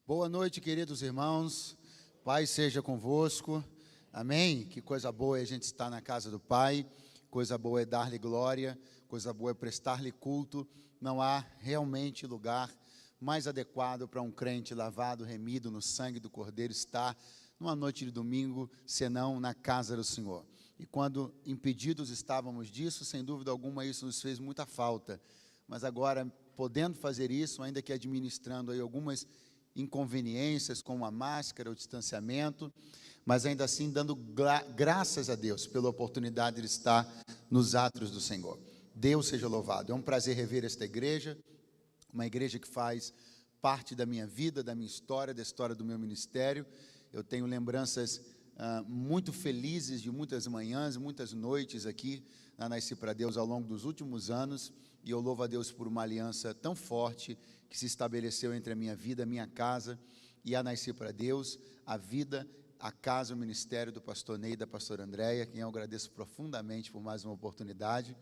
Boa noite, queridos irmãos. Pai seja convosco. Amém? Que coisa boa é a gente estar na casa do Pai. Coisa boa é dar-lhe glória. Coisa boa é prestar-lhe culto. Não há realmente lugar mais adequado para um crente lavado, remido no sangue do Cordeiro estar numa noite de domingo, senão na casa do Senhor. E quando impedidos estávamos disso, sem dúvida alguma, isso nos fez muita falta. Mas agora, podendo fazer isso, ainda que administrando aí algumas inconveniências, como a máscara, o distanciamento, mas ainda assim dando graças a Deus pela oportunidade de estar nos átrios do Senhor. Deus seja louvado. É um prazer rever esta igreja, uma igreja que faz parte da minha vida, da minha história, da história do meu ministério. Eu tenho lembranças muito felizes de muitas manhãs, muitas noites aqui na Nasci para Deus ao longo dos últimos anos, e eu louvo a Deus por uma aliança tão forte que se estabeleceu entre a minha vida, a minha casa e a Nasci para Deus, a vida, a casa, o ministério do pastor Ney e da pastora Andréia, quem eu agradeço profundamente por mais uma oportunidade.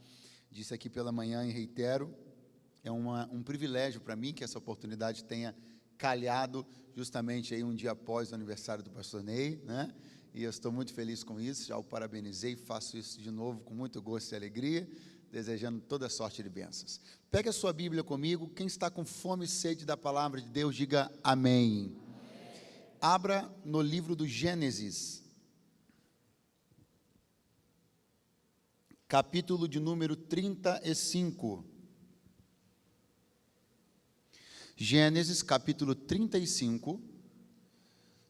Disse aqui pela manhã e reitero, é um privilégio para mim que essa oportunidade tenha calhado justamente aí um dia após o aniversário do pastor Ney, né? E eu estou muito feliz com isso, já o parabenizei, faço isso de novo com muito gosto e alegria, desejando toda sorte de bênçãos. Pegue a sua Bíblia comigo, quem está com fome e sede da palavra de Deus, diga amém. Abra no livro do Gênesis, capítulo de número 35. Gênesis, capítulo 35,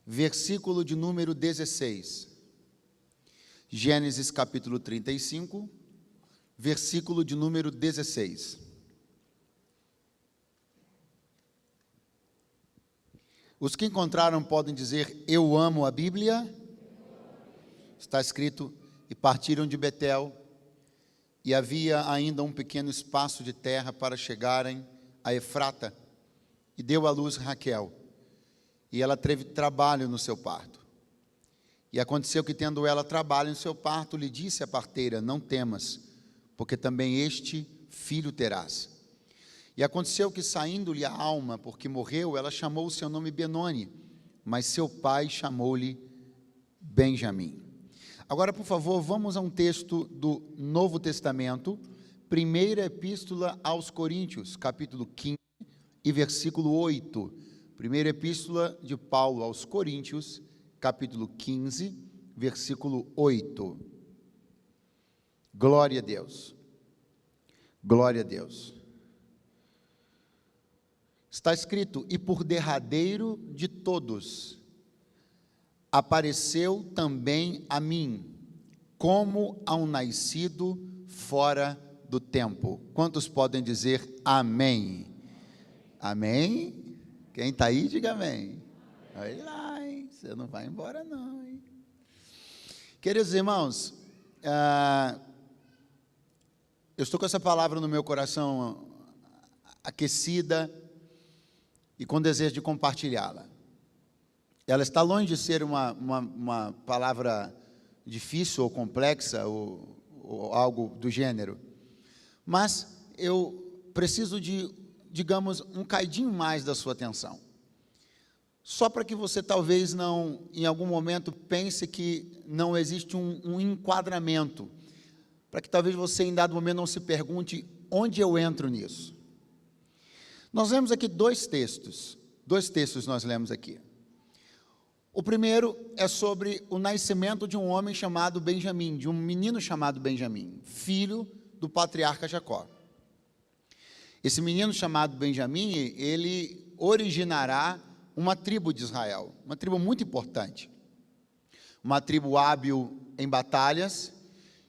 versículo de número 16. Gênesis, capítulo 35, versículo de número 16. Os que encontraram podem dizer, eu amo a Bíblia. Está escrito, e partiram de Betel, e havia ainda um pequeno espaço de terra para chegarem a Efrata, e deu à luz Raquel, e ela teve trabalho no seu parto. E aconteceu que, tendo ela trabalho no seu parto, lhe disse a parteira, não temas, porque também este filho terás. E aconteceu que, saindo-lhe a alma, porque morreu, ela chamou o seu nome Benoni, mas seu pai chamou-lhe Benjamim. Agora, por favor, vamos a um texto do Novo Testamento, primeira epístola aos Coríntios, capítulo 15 e versículo 8. Primeira epístola de Paulo aos Coríntios, capítulo 15, versículo 8. Glória a Deus. Glória a Deus. Está escrito, e por derradeiro de todos, apareceu também a mim, como a um nascido fora do tempo. Quantos podem dizer amém? Amém? Quem está aí, diga amém. Olha lá, hein? Você não vai embora não, hein? Queridos irmãos, eu estou com essa palavra no meu coração aquecida e com desejo de compartilhá-la. Ela está longe de ser uma palavra difícil ou complexa ou algo do gênero, mas eu preciso de, digamos, um caidinho mais da sua atenção, só para que você talvez não, em algum momento, pense que não existe um enquadramento, para que talvez você em dado momento não se pergunte, onde eu entro nisso? Nós lemos aqui dois textos nós lemos aqui. O primeiro é sobre o nascimento de um homem chamado Benjamim, de um menino chamado Benjamim, filho do patriarca Jacó. Esse menino chamado Benjamim, ele originará uma tribo de Israel, uma tribo muito importante, uma tribo hábil em batalhas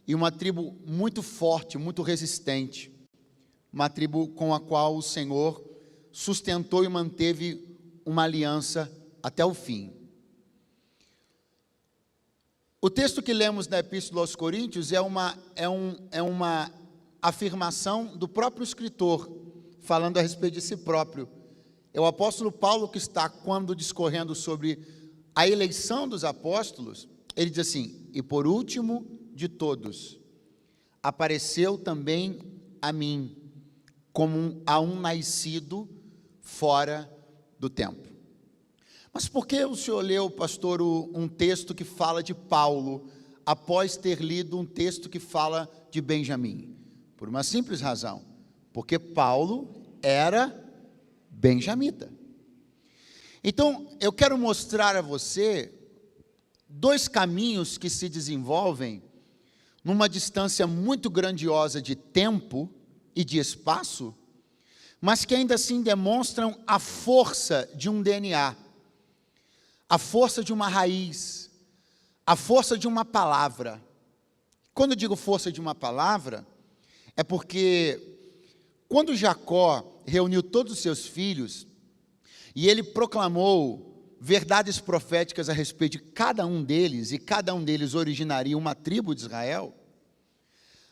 e uma tribo muito forte, muito resistente, uma tribo com a qual o Senhor sustentou e manteve uma aliança até o fim. O texto que lemos na Epístola aos Coríntios é uma afirmação do próprio escritor, falando a respeito de si próprio. É o apóstolo Paulo que está, quando discorrendo sobre a eleição dos apóstolos, ele diz assim, e por último de todos, apareceu também a mim, como a um nascido fora do tempo. Mas por que o senhor leu, pastor, um texto que fala de Paulo, após ter lido um texto que fala de Benjamim? Por uma simples razão, porque Paulo era benjamita. Então, eu quero mostrar a você dois caminhos que se desenvolvem numa distância muito grandiosa de tempo e de espaço, mas que ainda assim demonstram a força de um DNA, a força de uma raiz, a força de uma palavra. Quando eu digo força de uma palavra, é porque quando Jacó reuniu todos os seus filhos e ele proclamou verdades proféticas a respeito de cada um deles, e cada um deles originaria uma tribo de Israel,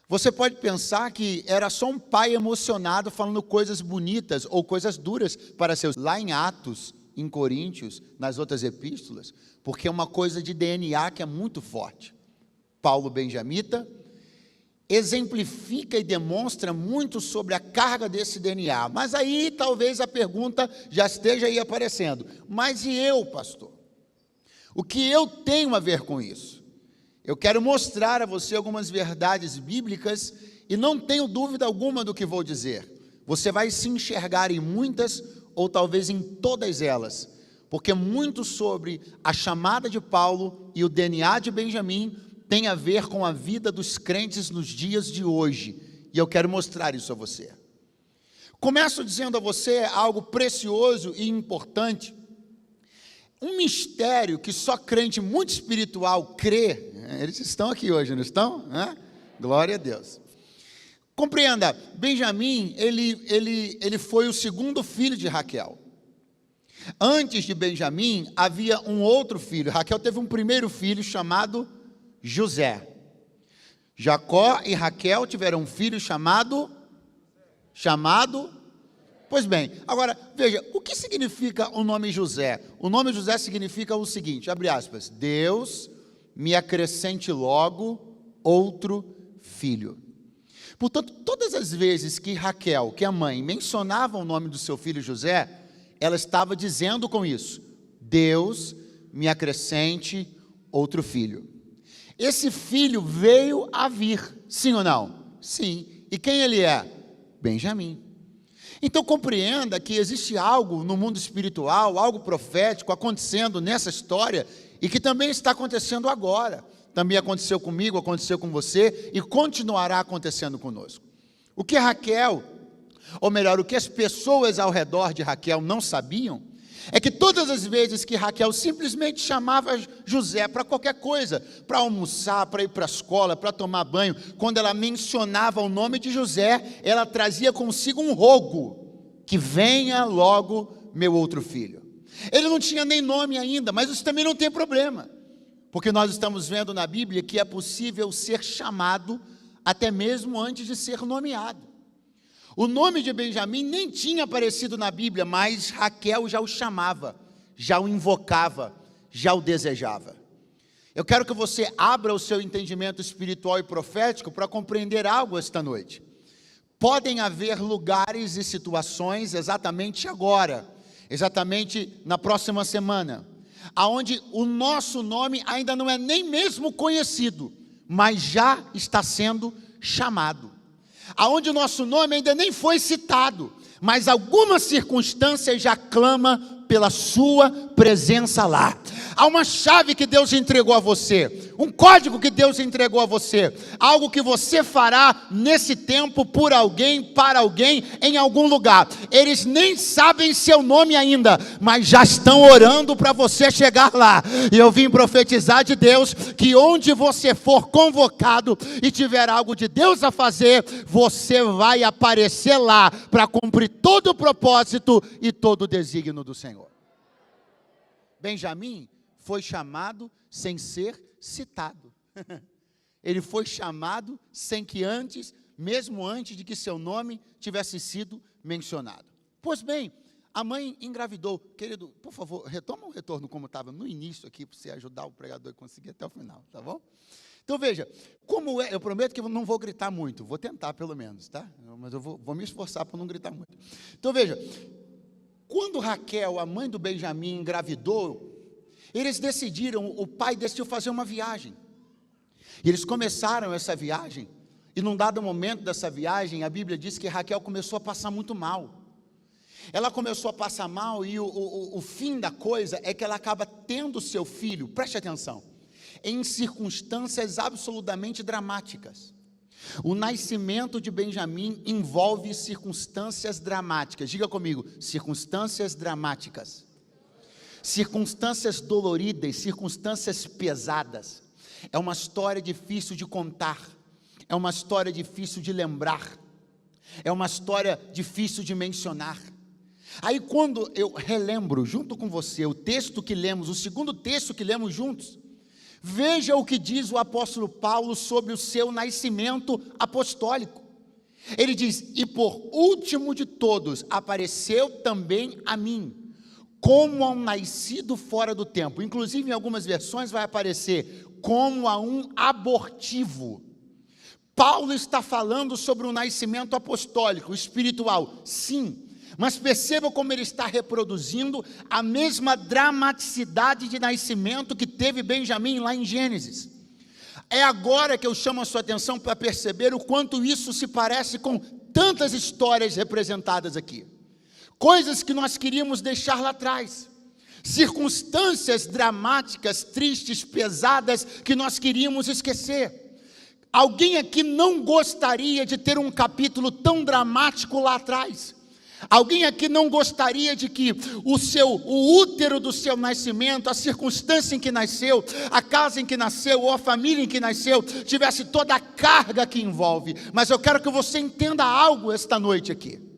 você pode pensar que era só um pai emocionado falando coisas bonitas ou coisas duras para seus... Lá em Atos, em Coríntios, nas outras epístolas, porque é uma coisa de DNA que é muito forte. Paulo benjamita exemplifica e demonstra muito sobre a carga desse DNA. Mas aí talvez a pergunta já esteja aí aparecendo. Mas e eu, pastor? O que eu tenho a ver com isso? Eu quero mostrar a você algumas verdades bíblicas e não tenho dúvida alguma do que vou dizer. Você vai se enxergar em muitas ou talvez em todas elas, porque muito sobre a chamada de Paulo e o DNA de Benjamim tem a ver com a vida dos crentes nos dias de hoje, e eu quero mostrar isso a você. Começo dizendo a você algo precioso e importante, um mistério que só crente muito espiritual crê. Eles estão aqui hoje, não estão? Glória a Deus. Compreenda, Benjamim, ele foi o segundo filho de Raquel. Antes de Benjamim, havia um outro filho. Raquel teve um primeiro filho chamado José. Jacó e Raquel tiveram um filho chamado... Pois bem, agora, veja, o que significa o nome José? O nome José significa o seguinte, abre aspas, Deus me acrescente logo outro filho. Portanto, todas as vezes que Raquel, que é a mãe, mencionava o nome do seu filho José, ela estava dizendo com isso, Deus me acrescente outro filho. Esse filho veio a vir, sim ou não? Sim. E quem ele é? Benjamim. Então compreenda que existe algo no mundo espiritual, algo profético acontecendo nessa história e que também está acontecendo agora. Também aconteceu comigo, aconteceu com você e continuará acontecendo conosco. O que Raquel, ou melhor, o que as pessoas ao redor de Raquel não sabiam, é que todas as vezes que Raquel simplesmente chamava José para qualquer coisa, para almoçar, para ir para a escola, para tomar banho, quando ela mencionava o nome de José, ela trazia consigo um rogo, que venha logo meu outro filho. Ele não tinha nem nome ainda, mas isso também não tem problema, porque nós estamos vendo na Bíblia que é possível ser chamado até mesmo antes de ser nomeado. O nome de Benjamim nem tinha aparecido na Bíblia, mas Raquel já o chamava, já o invocava, já o desejava. Eu quero que você abra o seu entendimento espiritual e profético para compreender algo esta noite. Podem haver lugares e situações exatamente agora, exatamente na próxima semana, aonde o nosso nome ainda não é nem mesmo conhecido, mas já está sendo chamado. Aonde o nosso nome ainda nem foi citado, mas alguma circunstância já clama pela sua presença lá. Há uma chave que Deus entregou a você, um código que Deus entregou a você, algo que você fará nesse tempo por alguém, para alguém, em algum lugar. Eles nem sabem seu nome ainda, mas já estão orando para você chegar lá. E eu vim profetizar de Deus, que onde você for convocado e tiver algo de Deus a fazer, você vai aparecer lá para cumprir todo o propósito e todo o desígnio do Senhor. Benjamim foi chamado sem ser citado. Ele foi chamado sem que antes, mesmo antes de que seu nome tivesse sido mencionado. Pois bem, a mãe engravidou. Querido, por favor, retoma o retorno como estava no início aqui, para você ajudar o pregador a conseguir até o final, tá bom? Então veja, como é, eu prometo que eu não vou gritar muito, vou tentar pelo menos, tá? Mas eu vou me esforçar para não gritar muito. Então veja, Quando Raquel, a mãe do Benjamim, engravidou, o pai decidiu fazer uma viagem. E eles começaram essa viagem, e num dado momento dessa viagem, a Bíblia diz que Raquel começou a passar muito mal. Ela começou a passar mal, e o fim da coisa é que ela acaba tendo seu filho, preste atenção, em circunstâncias absolutamente dramáticas. O nascimento de Benjamim envolve circunstâncias dramáticas. Diga comigo, circunstâncias dramáticas. Circunstâncias doloridas, circunstâncias pesadas. É uma história difícil de contar. É uma história difícil de lembrar. É uma história difícil de mencionar. Aí quando eu relembro junto com você o texto que lemos, o segundo texto que lemos juntos, veja o que diz o apóstolo Paulo sobre o seu nascimento apostólico. Ele diz: e por último de todos apareceu também a mim, como a um nascido fora do tempo. Inclusive em algumas versões vai aparecer como a um abortivo. Paulo está falando sobre o nascimento apostólico, espiritual, sim. Mas perceba como ele está reproduzindo a mesma dramaticidade de nascimento que teve Benjamim lá em Gênesis. É agora que eu chamo a sua atenção para perceber o quanto isso se parece com tantas histórias representadas aqui. Coisas que nós queríamos deixar lá atrás. Circunstâncias dramáticas, tristes, pesadas, que nós queríamos esquecer. Alguém aqui não gostaria de ter um capítulo tão dramático lá atrás? Alguém aqui não gostaria de que o útero do seu nascimento, a circunstância em que nasceu, a casa em que nasceu, ou a família em que nasceu, tivesse toda a carga que envolve? Mas eu quero que você entenda algo esta noite aqui.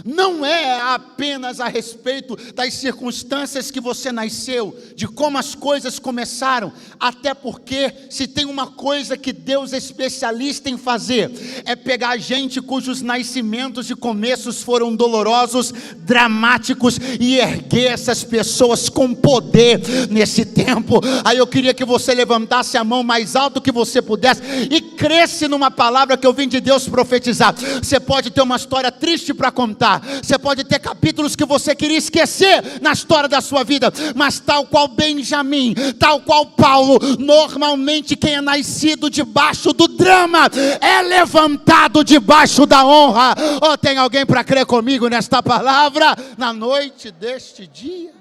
Não é apenas a respeito das circunstâncias que você nasceu, de como as coisas começaram, até porque se tem uma coisa que Deus é especialista em fazer, é pegar gente cujos nascimentos e começos foram dolorosos, dramáticos, e erguer essas pessoas com poder nesse tempo. Aí eu queria que você levantasse a mão mais alto que você pudesse e cresce numa palavra que eu vim de Deus profetizar. Você pode ter uma história triste para contar, você pode ter capítulos que você queria esquecer na história da sua vida, mas tal qual Benjamim, tal qual Paulo, normalmente quem é nascido debaixo do drama é levantado debaixo da honra. Oh, tem alguém para crer comigo nesta palavra na noite deste dia?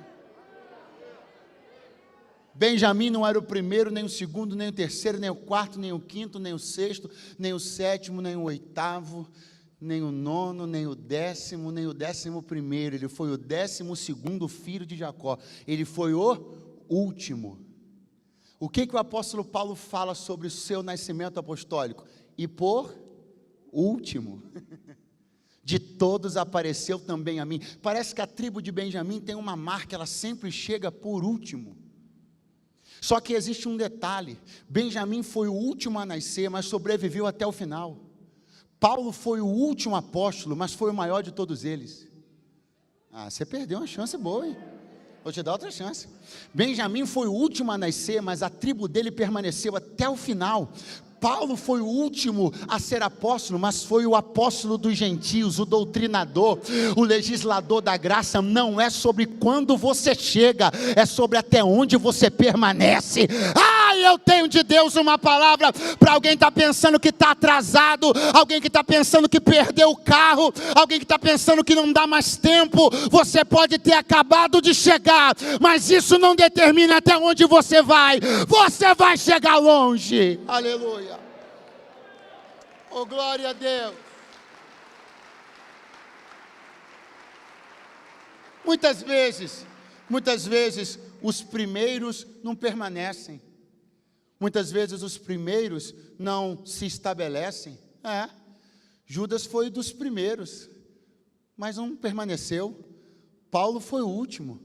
Benjamim não era o primeiro, nem o segundo, nem o terceiro, nem o quarto, nem o quinto, nem o sexto, nem o sétimo, nem o oitavo, nem o nono, nem o 10º, nem o 11º. Ele foi o 12º filho de Jacó. Ele foi o último. O que o apóstolo Paulo fala sobre o seu nascimento apostólico? E por último, de todos apareceu também a mim. Parece que a tribo de Benjamim tem uma marca, ela sempre chega por último. Só que existe um detalhe: Benjamim foi o último a nascer, mas sobreviveu até o final. Paulo foi o último apóstolo, mas foi o maior de todos eles. Você perdeu uma chance boa, hein? Vou te dar outra chance. Benjamim foi o último a nascer, mas a tribo dele permaneceu até o final. Paulo foi o último a ser apóstolo, mas foi o apóstolo dos gentios, o doutrinador, o legislador da graça. Não é sobre quando você chega, é sobre até onde você permanece. Eu tenho de Deus uma palavra para alguém que está pensando que está atrasado, alguém que está pensando que perdeu o carro, alguém que está pensando que não dá mais tempo. Você pode ter acabado de chegar, mas isso não determina até onde você vai. Você vai chegar longe. Aleluia. Oh, glória a Deus. Muitas vezes os primeiros não permanecem. Muitas vezes os primeiros não se estabelecem. Judas foi dos primeiros, mas não permaneceu. Paulo foi o último,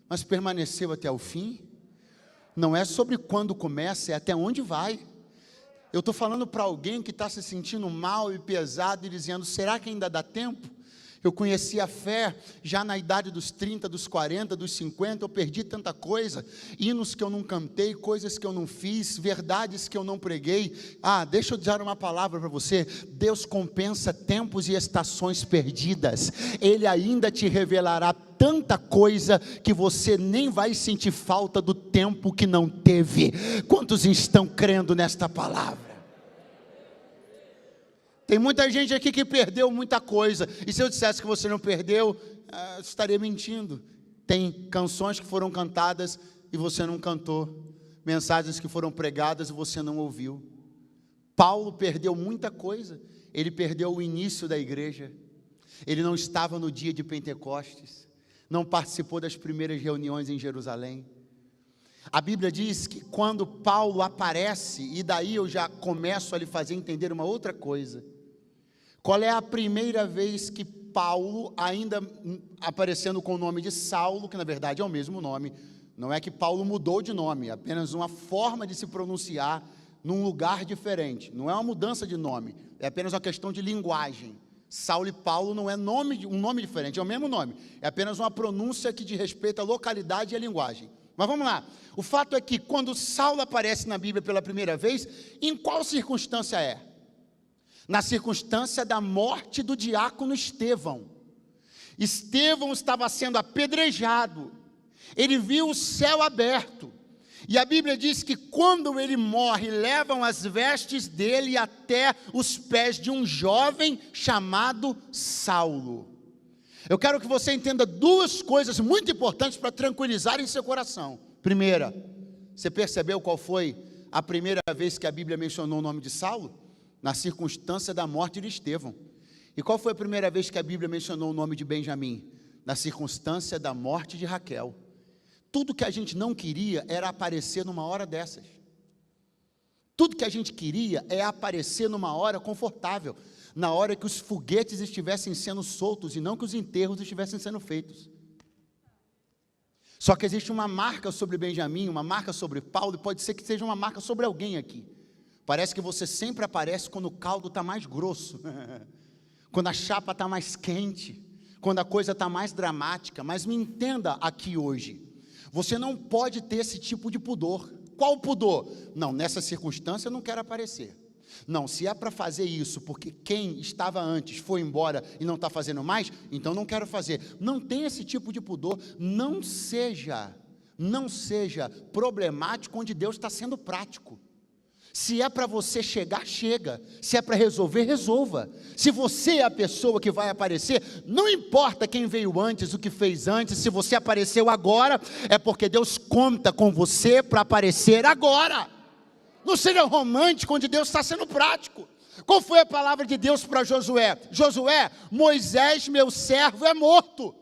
mas permaneceu até o fim. Não é sobre quando começa, é até onde vai. Eu estou falando para alguém que está se sentindo mal e pesado e dizendo: será que ainda dá tempo? Eu conheci a fé já na idade dos 30, dos 40, dos 50, eu perdi tanta coisa, hinos que eu não cantei, coisas que eu não fiz, verdades que eu não preguei. Deixa eu dizer uma palavra para você: Deus compensa tempos e estações perdidas. Ele ainda te revelará tanta coisa que você nem vai sentir falta do tempo que não teve. Quantos estão crendo nesta palavra? Tem muita gente aqui que perdeu muita coisa, e se eu dissesse que você não perdeu, eu estaria mentindo. Tem canções que foram cantadas e você não cantou, mensagens que foram pregadas e você não ouviu. Paulo perdeu muita coisa. Ele perdeu o início da igreja, ele não estava no dia de Pentecostes, não participou das primeiras reuniões em Jerusalém. A Bíblia diz que quando Paulo aparece, e daí eu já começo a lhe fazer entender uma outra coisa. Qual é a primeira vez que Paulo, ainda aparecendo com o nome de Saulo, que na verdade é o mesmo nome, não é que Paulo mudou de nome, é apenas uma forma de se pronunciar num lugar diferente, não é uma mudança de nome, é apenas uma questão de linguagem. Saulo e Paulo não é um nome diferente, é o mesmo nome, é apenas uma pronúncia que diz respeito à localidade e à linguagem. Mas vamos lá, o fato é que quando Saulo aparece na Bíblia pela primeira vez, em qual circunstância é? Na circunstância da morte do diácono Estevão. Estevão estava sendo apedrejado, ele viu o céu aberto, e a Bíblia diz que quando ele morre, levam as vestes dele até os pés de um jovem chamado Saulo. Eu quero que você entenda duas coisas muito importantes para tranquilizar em seu coração. Primeira, você percebeu qual foi a primeira vez que a Bíblia mencionou o nome de Saulo? Na circunstância da morte de Estevão. E qual foi a primeira vez que a Bíblia mencionou o nome de Benjamim? Na circunstância da morte de Raquel. Tudo que a gente não queria era aparecer numa hora dessas. Tudo que a gente queria é aparecer numa hora confortável, na hora que os foguetes estivessem sendo soltos e não que os enterros estivessem sendo feitos. Só que existe uma marca sobre Benjamim, uma marca sobre Paulo, e pode ser que seja uma marca sobre alguém aqui. Parece que você sempre aparece quando o caldo está mais grosso, quando a chapa está mais quente, quando a coisa está mais dramática. Mas me entenda aqui hoje, você não pode ter esse tipo de pudor. Qual pudor? Não, nessa circunstância eu não quero aparecer. Não, se é para fazer isso, porque quem estava antes foi embora e não está fazendo mais, então não quero fazer. Não tem esse tipo de pudor, não seja problemático onde Deus está sendo prático. Se é para você chegar, chega. Se é para resolver, resolva. Se você é a pessoa que vai aparecer, não importa quem veio antes, o que fez antes, se você apareceu agora, é porque Deus conta com você para aparecer agora. Não seja romântico onde Deus está sendo prático. Qual foi a palavra de Deus para Josué? Josué, Moisés, meu servo, é morto.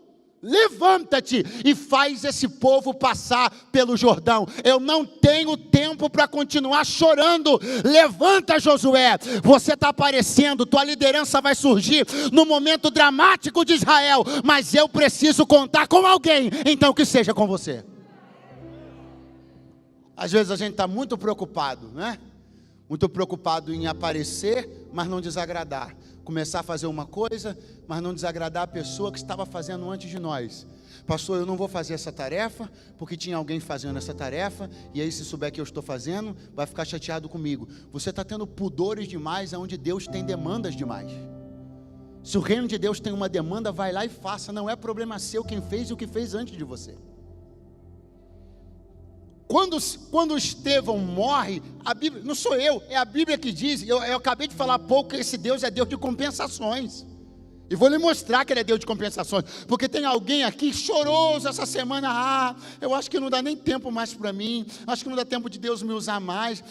Levanta-te e faz esse povo passar pelo Jordão. Eu não tenho tempo para continuar chorando. Levanta, Josué, você está aparecendo, tua liderança vai surgir no momento dramático de Israel, mas eu preciso contar com alguém, então que seja com você. Às vezes a gente está muito preocupado, né? Muito preocupado em aparecer, mas não desagradar. Começar a fazer uma coisa, mas não desagradar a pessoa que estava fazendo antes de nós. Pastor, eu não vou fazer essa tarefa, porque tinha alguém fazendo essa tarefa, e aí se souber que eu estou fazendo, vai ficar chateado comigo. Você está tendo pudores demais, onde Deus tem demandas demais. Se o reino de Deus tem uma demanda, vai lá e faça, não é problema seu quem fez e o que fez antes de você. Quando Estevão morre, a Bíblia, não sou eu, é a Bíblia que diz, eu acabei de falar há pouco que esse Deus é Deus de compensações, e vou lhe mostrar que Ele é Deus de compensações, porque tem alguém aqui choroso essa semana, eu acho que não dá nem tempo mais para mim, acho que não dá tempo de Deus me usar mais,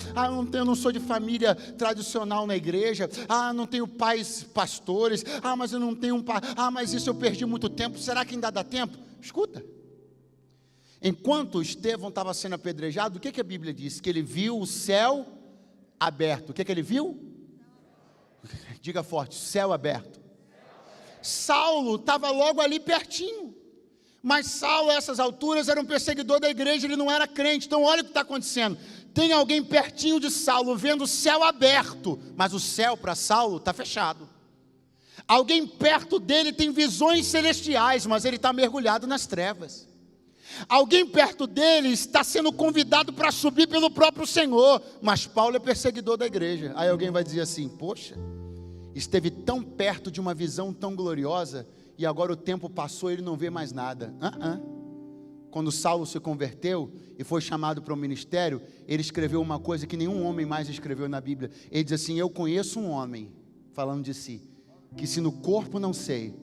eu não sou de família tradicional na igreja, não tenho pais pastores, mas eu não tenho um pai, mas isso eu perdi muito tempo, será que ainda dá tempo? Escuta. Enquanto Estevão estava sendo apedrejado, o que a Bíblia diz? Que ele viu o céu aberto. O que ele viu? Diga forte, céu aberto. Saulo estava logo ali pertinho. Mas Saulo, a essas alturas, era um perseguidor da igreja, ele não era crente. Então olha o que está acontecendo. Tem alguém pertinho de Saulo, vendo o céu aberto. Mas o céu para Saulo está fechado. Alguém perto dele tem visões celestiais, mas ele está mergulhado nas trevas. Alguém perto dele está sendo convidado para subir pelo próprio Senhor, mas Paulo é perseguidor da igreja. Aí alguém vai dizer assim: poxa, esteve tão perto de uma visão tão gloriosa, e agora o tempo passou e ele não vê mais nada. Quando Saulo se converteu e foi chamado para o ministério, ele escreveu uma coisa que nenhum homem mais escreveu na Bíblia. Ele diz assim: eu conheço um homem, falando de si, que se no corpo não sei,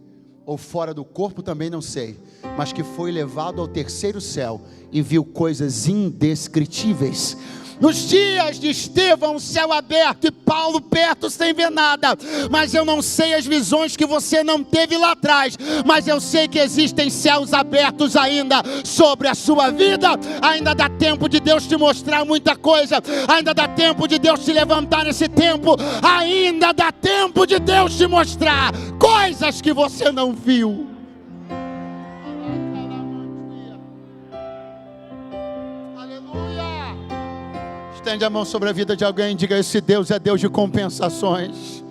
ou fora do corpo também não sei, mas que foi levado ao terceiro céu e viu coisas indescritíveis. Nos dias de Estevão, céu aberto e Paulo perto sem ver nada. Mas eu não sei as visões que você não teve lá atrás, mas eu sei que existem céus abertos ainda sobre a sua vida. Ainda dá tempo de Deus te mostrar muita coisa. Ainda dá tempo de Deus te levantar nesse tempo. Ainda dá tempo de Deus te mostrar coisas que você não viu. Estende a mão sobre a vida de alguém e diga: esse Deus é Deus de compensações.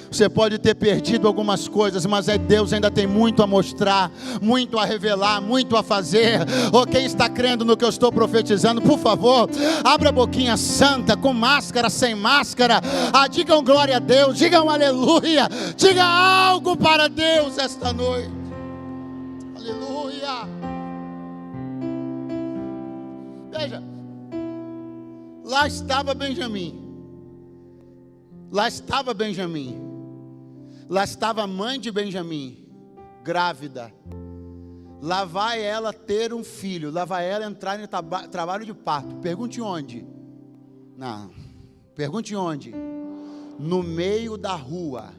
Você pode ter perdido algumas coisas, mas Deus ainda tem muito a mostrar, muito a revelar, muito a fazer. Ou quem está crendo no que eu estou profetizando, por favor, abra a boquinha santa, com máscara, sem máscara. Digam glória a Deus, digam aleluia, diga algo para Deus esta noite. Aleluia. Veja, lá estava Benjamim, lá estava a mãe de Benjamim, grávida. Lá vai ela ter um filho, lá vai ela entrar em trabalho de parto. Pergunte onde? Não, pergunte onde? No meio da rua.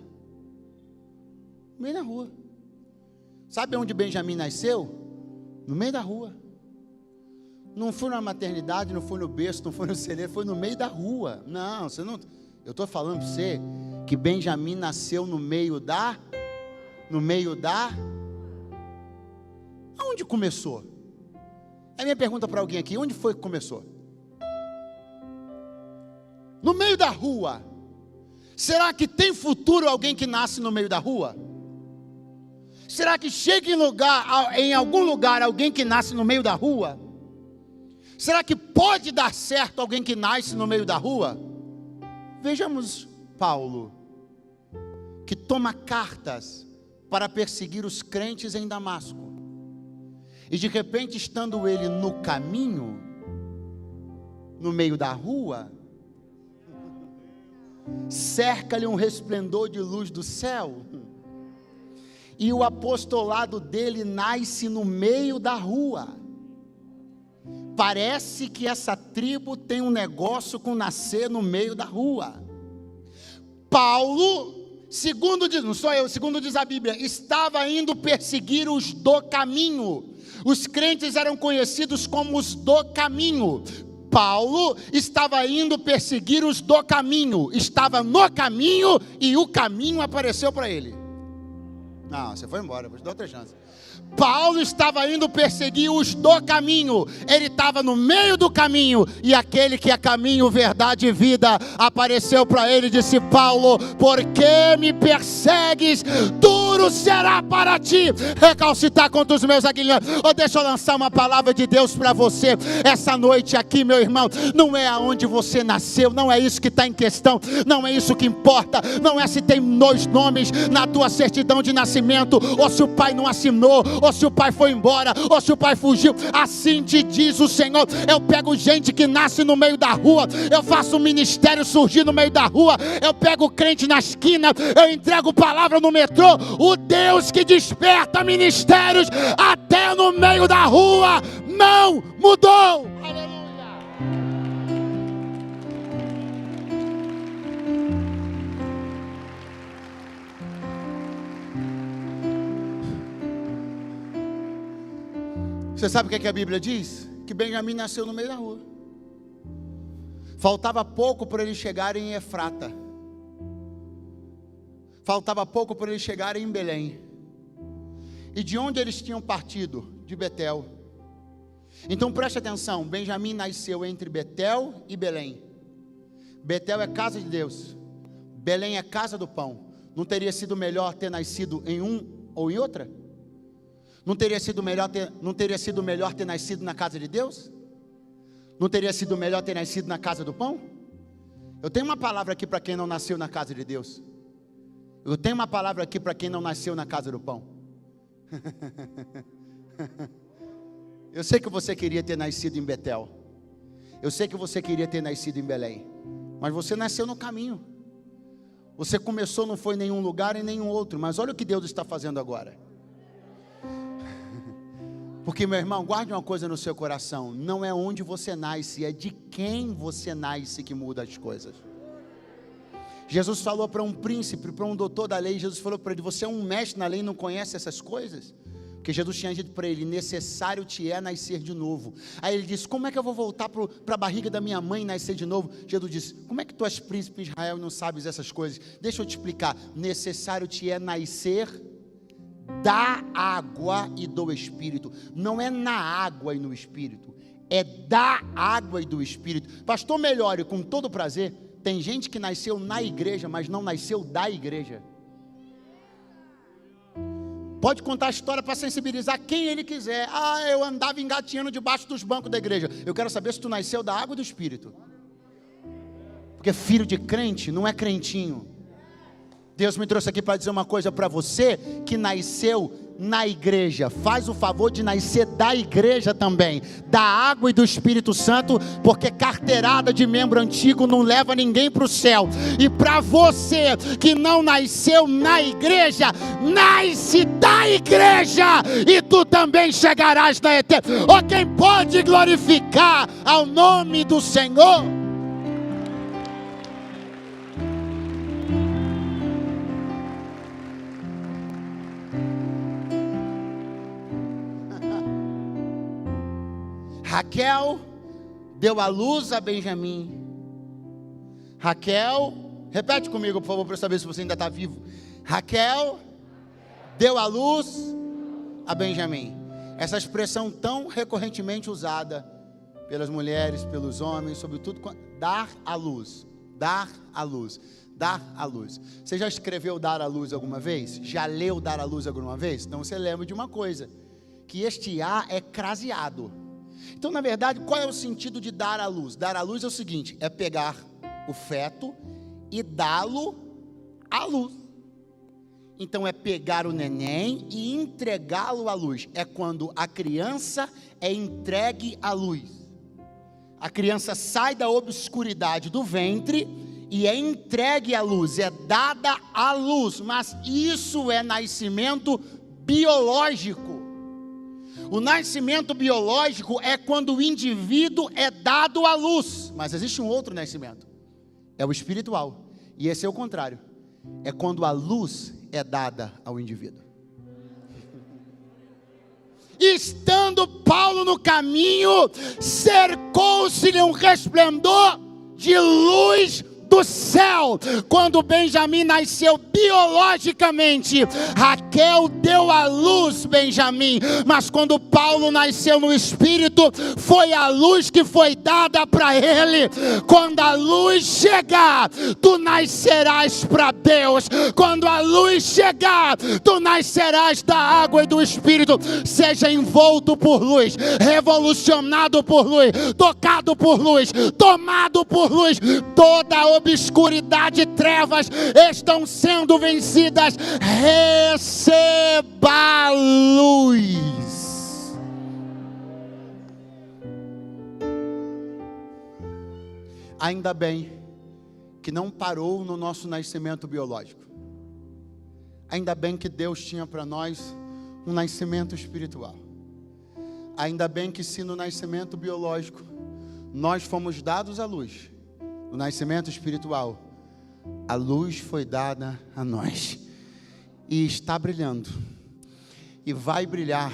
No meio da rua. Sabe onde Benjamim nasceu? No meio da rua. Não foi na maternidade, não foi no berço, não foi no celeiro, foi no meio da rua. Não, você não. Eu estou falando para você que Benjamim nasceu no meio da. Aonde começou? É a minha pergunta para alguém aqui: onde foi que começou? No meio da rua. Será que tem futuro alguém que nasce no meio da rua? Será que chega em algum lugar alguém que nasce no meio da rua? Será que pode dar certo alguém que nasce no meio da rua? Vejamos Paulo, que toma cartas para perseguir os crentes em Damasco. E de repente, estando ele no caminho, no meio da rua, cerca-lhe um resplendor de luz do céu. E o apostolado dele nasce no meio da rua. Parece que essa tribo tem um negócio com nascer no meio da rua. Paulo, segundo diz, não sou eu, segundo diz a Bíblia, estava indo perseguir os do caminho. Os crentes eram conhecidos como os do caminho. Paulo estava indo perseguir os do caminho. Estava no caminho e o caminho apareceu para ele. Não, você foi embora, vou te dar outra chance. Paulo estava indo perseguir os do caminho. Ele estava no meio do caminho, e aquele que é caminho, verdade e vida apareceu para ele e disse: Paulo, por que me persegues? Duro será para ti recalcitar contra os meus aguilhões. Deixa eu lançar uma palavra de Deus para você essa noite aqui, meu irmão. Não é aonde você nasceu, não é isso que está em questão, não é isso que importa, não é se tem 2 nomes na tua certidão de nascimento, ou se o pai não assinou, ou se o pai foi embora, ou se o pai fugiu. Assim te diz o Senhor: eu pego gente que nasce no meio da rua, eu faço um ministério surgir no meio da rua, eu pego crente na esquina, eu entrego palavra no metrô. O Deus que desperta ministérios até no meio da rua não mudou. Aleluia. Você sabe o que a Bíblia diz? Que Benjamim nasceu no meio da rua. Faltava pouco para eles chegarem em Efrata. Faltava pouco para eles chegarem em Belém. E de onde eles tinham partido? De Betel. Então preste atenção, Benjamim nasceu entre Betel e Belém. Betel é casa de Deus, Belém é casa do pão. Não teria sido melhor ter nascido em um ou em outra? Não teria sido melhor ter nascido na casa de Deus? Não teria sido melhor ter nascido na casa do pão? Eu tenho uma palavra aqui para quem não nasceu na casa de Deus. Eu tenho uma palavra aqui para quem não nasceu na casa do pão. Eu sei que você queria ter nascido em Betel. Eu sei que você queria ter nascido em Belém. Mas você nasceu no caminho. Você começou, não foi em nenhum lugar e nenhum outro. Mas olha o que Deus está fazendo agora. Porque, meu irmão, guarde uma coisa no seu coração. Não é onde você nasce, é de quem você nasce que muda as coisas. Jesus falou para um príncipe, para um doutor da lei. Jesus falou para ele: você é um mestre na lei e não conhece essas coisas? Porque Jesus tinha dito para ele: necessário te é nascer de novo. Aí ele disse: como é que eu vou voltar para a barriga da minha mãe e nascer de novo? Jesus disse: como é que tu és príncipe de Israel e não sabes essas coisas? Deixa eu te explicar. Necessário te é nascer da água e do Espírito. Não é na água e no Espírito, é da água e do Espírito. Pastor, melhore com todo prazer. Tem gente que nasceu na igreja, mas não nasceu da igreja. Pode contar a história para sensibilizar quem ele quiser. Ah, eu andava engatinhando debaixo dos bancos da igreja. Eu quero saber se tu nasceu da água e do Espírito. Porque filho de crente não é crentinho. Deus me trouxe aqui para dizer uma coisa para você que nasceu na igreja. Faz o favor de nascer da igreja também, da água e do Espírito Santo, porque carteirada de membro antigo não leva ninguém para o céu. E para você que não nasceu na igreja, nasce da igreja e tu também chegarás na eternidade. Ou quem pode glorificar ao nome do Senhor? Raquel deu à luz a Benjamim. Raquel, repete comigo por favor, para eu saber se você ainda está vivo. Raquel deu à luz a Benjamim. Essa expressão tão recorrentemente usada pelas mulheres, pelos homens, sobretudo, dar à luz, dar à luz, dar à luz. Você já escreveu dar à luz alguma vez? Já leu dar à luz alguma vez? Então você lembra de uma coisa, que este A é craseado. Então, na verdade, qual é o sentido de dar à luz? Dar à luz é o seguinte: é pegar o feto e dá-lo à luz. Então, é pegar o neném e entregá-lo à luz. É quando a criança é entregue à luz. A criança sai da obscuridade do ventre e é entregue à luz, é dada à luz. Mas isso é nascimento biológico. O nascimento biológico é quando o indivíduo é dado à luz. Mas existe um outro nascimento, é o espiritual. E esse é o contrário, é quando a luz é dada ao indivíduo. Estando Paulo no caminho, cercou-se-lhe um resplendor de luz do céu. Quando Benjamim nasceu biologicamente, Raquel deu à luz Benjamim, mas quando Paulo nasceu no Espírito, foi a luz que foi dada para ele. Quando a luz chegar, tu nascerás para Deus. Quando a luz chegar, tu nascerás da água e do Espírito. Seja envolto por luz, revolucionado por luz, tocado por luz, tomado por luz. Toda a obscuridade e trevas estão sendo vencidas. Receba luz. Ainda bem que não parou no nosso nascimento biológico. Ainda bem que Deus tinha para nós um nascimento espiritual. Ainda bem que se no nascimento biológico nós fomos dados à luz, no nascimento espiritual, a luz foi dada a nós, e está brilhando, e vai brilhar,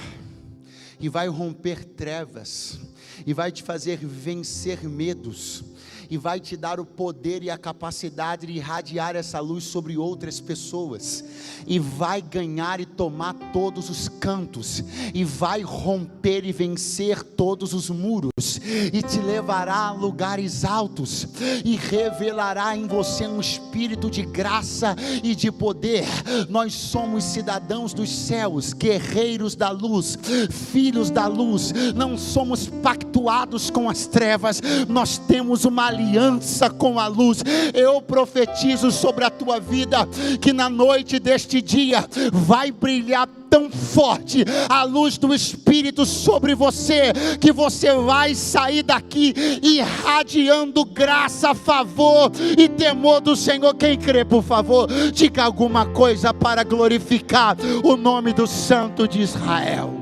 e vai romper trevas, e vai te fazer vencer medos, e vai te dar o poder e a capacidade de irradiar essa luz sobre outras pessoas, e vai ganhar e tomar todos os cantos, e vai romper e vencer todos os muros, e te levará a lugares altos, e revelará em você um espírito de graça e de poder. Nós somos cidadãos dos céus, guerreiros da luz, filhos da luz. Não somos pactuados com as trevas, nós temos uma aliança com a luz. Eu profetizo sobre a tua vida que na noite deste dia vai brilhar tão forte a luz do Espírito sobre você, que você vai sair daqui irradiando graça, favor e temor do Senhor. Quem crê, por favor, diga alguma coisa para glorificar o nome do Santo de Israel.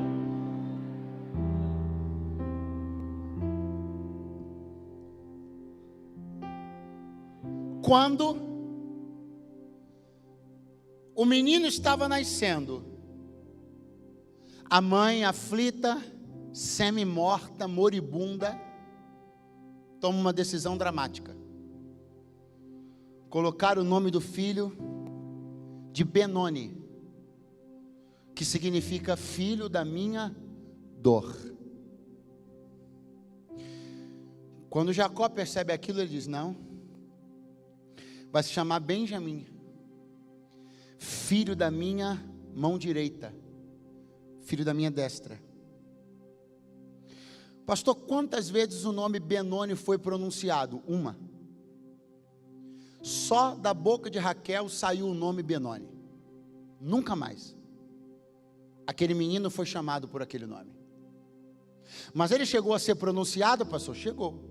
Quando o menino estava nascendo, a mãe aflita, semi-morta, moribunda, toma uma decisão dramática: colocar o nome do filho de Benoni, que significa filho da minha dor. Quando Jacó percebe aquilo, ele diz: não, vai se chamar Benjamim, filho da minha mão direita, filho da minha destra. Pastor, quantas vezes o nome Benoni foi pronunciado? Uma. Só da boca de Raquel saiu o nome Benoni. Nunca mais aquele menino foi chamado por aquele nome. Mas ele chegou a ser pronunciado, pastor? Chegou.